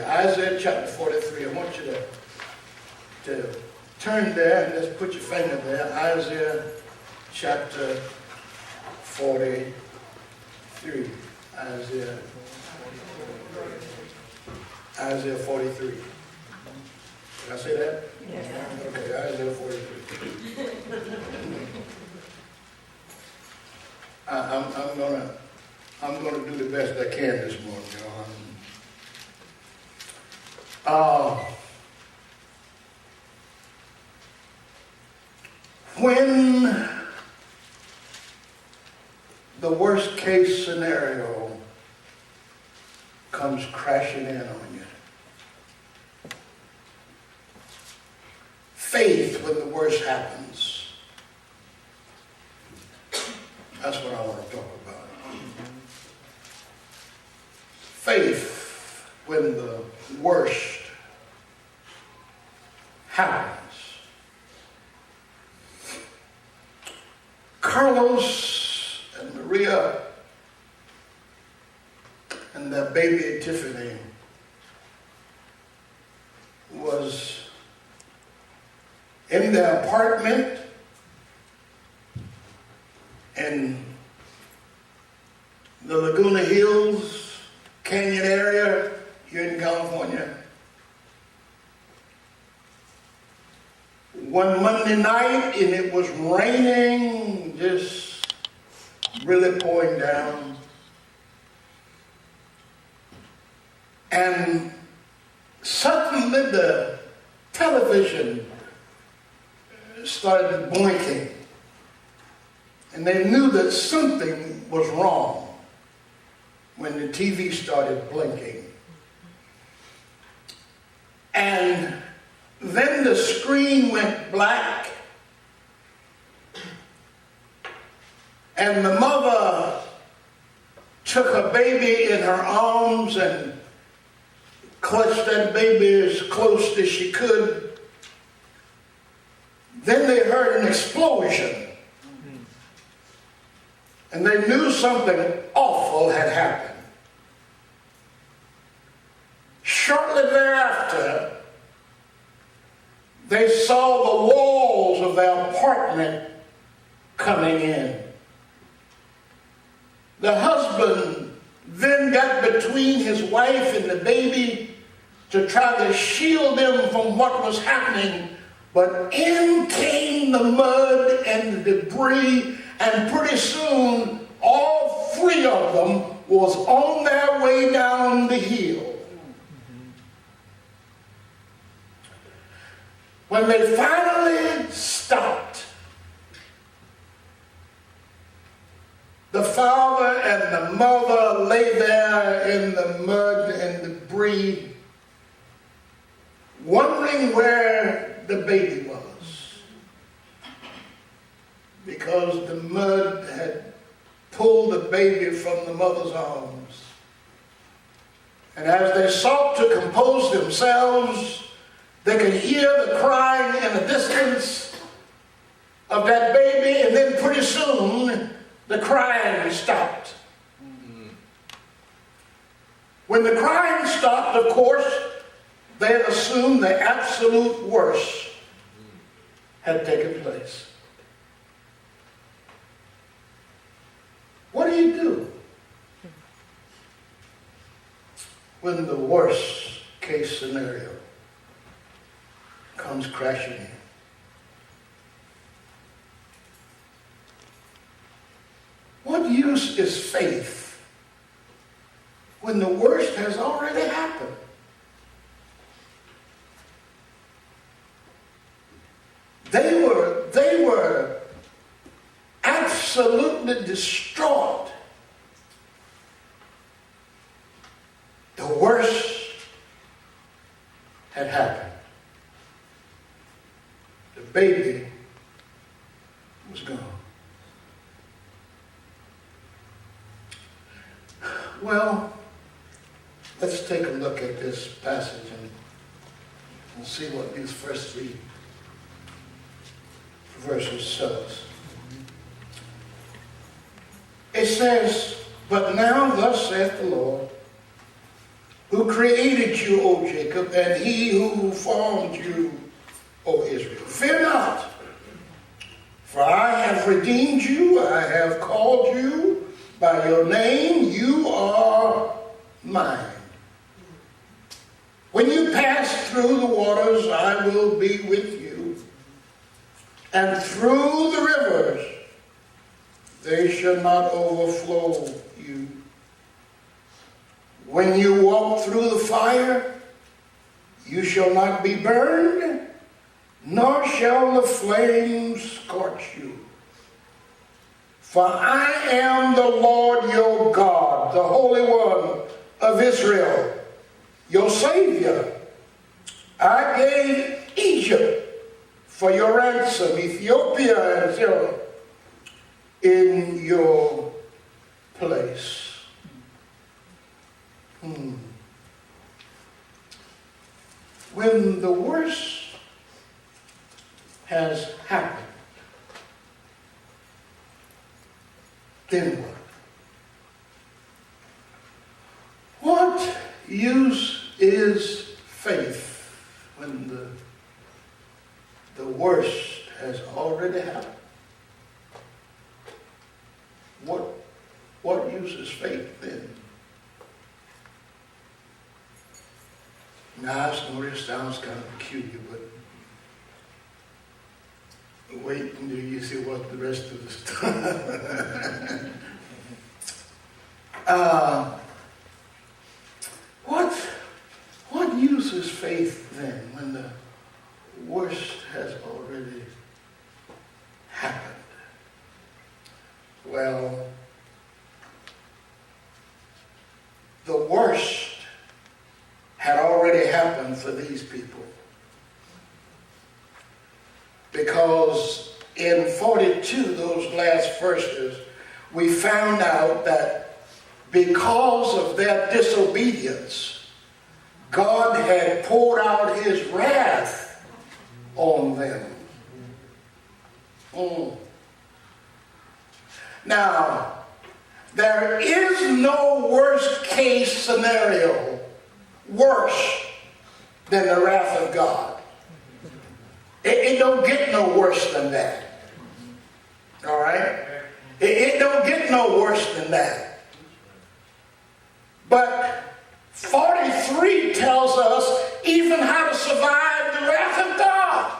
43. Isaiah chapter 43. I want you to turn there and just put your finger there. Isaiah chapter 43. Isaiah 43. Did I say that? Yes. Okay, Isaiah 43. I'm gonna do the best I can this morning, y'all. When the worst case scenario comes crashing in on you, faith when the worst happens, that's what I want to talk about. Faith when the worst happens. Carlos and Maria and their baby Tiffany was in their apartment in the Laguna Hills Canyon area here in California. One Monday night, and it was raining, just really pouring down. And suddenly the television started blinking. And they knew that something was wrong when the TV started blinking. And then the screen went black, and the mother took her baby in her arms and clutched that baby as close as she could. Then they heard an explosion, and they knew something awful had happened. Shortly thereafter, they saw the walls of their apartment coming in. The husband then got between his wife and the baby to try to shield them from what was happening, but in came the mud and the debris, and pretty soon all three of them was on their way down the hill. When they finally stopped, the father and the mother lay there in the mud and debris, wondering where the baby was, because the mud had pulled the baby from the mother's arms. And as they sought to compose themselves, they could hear the crying in the distance of that baby, and then pretty soon the crying stopped. When the crying stopped, of course, they assumed the absolute worst had taken place. What do you do when the worst case scenario comes crashing in? What use is faith when the worst has already happened? They were absolutely distraught. The worst had happened. The baby was gone. Well, let's take a look at this passage and see what these first three verses tell us. It says, "But now thus saith the Lord, who created you, O Jacob, and he who formed you, O Israel. Fear not, for I have redeemed you, I have called you by your name, you are mine. When you pass through the waters, I will be with you, and through the rivers, they shall not overflow you. When you walk through the fire, you shall not be burned, nor shall the flames scorch you. For I am the Lord your God, the Holy One of Israel, your Savior. I gave Egypt for your ransom, Ethiopia and Syria in your place. When the worst has happened, then what? What use is faith when the worst has already happened? What use is faith then? Now, I know this sounds kind of peculiar, but wait until you see what the rest of the stuff. What use is faith then when the worst has already happened? Well, the worst had already happened for these people. Because in 42, those last verses, we found out that because of their disobedience, God had poured out his wrath on them. Now, there is no worst case scenario worse than the wrath of God. It don't get no worse than that. All right? It don't get no worse than that. But 43 tells us even how to survive the wrath of God.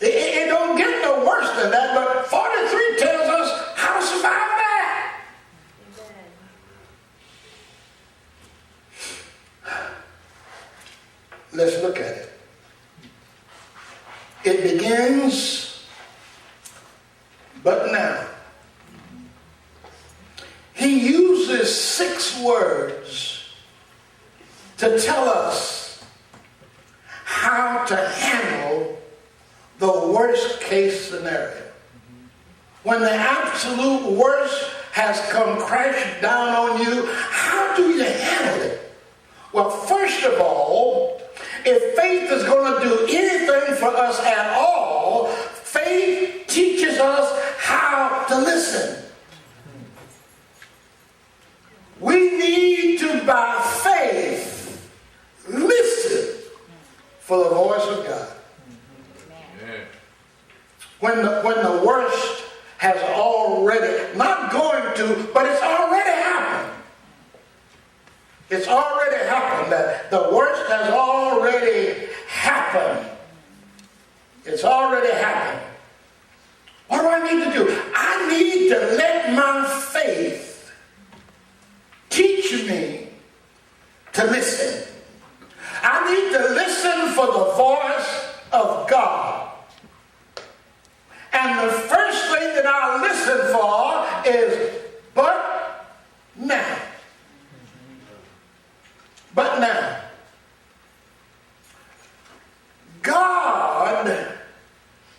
It don't get no worse than that, but 43 tells us how to survive that. Let's look at it. It begins, but now. He uses 6 words to tell us how to handle the worst case scenario. When the absolute worst has come crashing down on you, how do you handle it? Well, first of all, if faith is going to do anything for us at all, faith teaches us how to listen. We need to, by faith, listen for the voice of God. When the worst has already, not going to, but it's already happened. It's already happened. That the worst has already happened. It's already happened. What do I need to do? I need to let my faith teach me to listen. I need to listen for the voice of God. And the first thing that I listen for is, but now. But now. God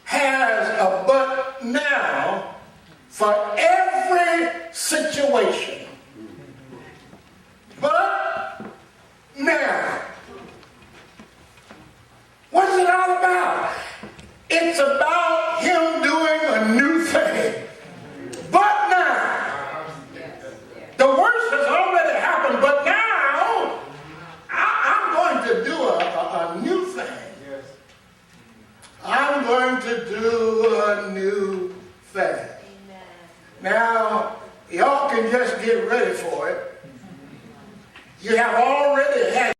has a but now for every situation. But now. What is it all about? It's about him doing a new thing. But now. The worst has already just get ready for it. You have already had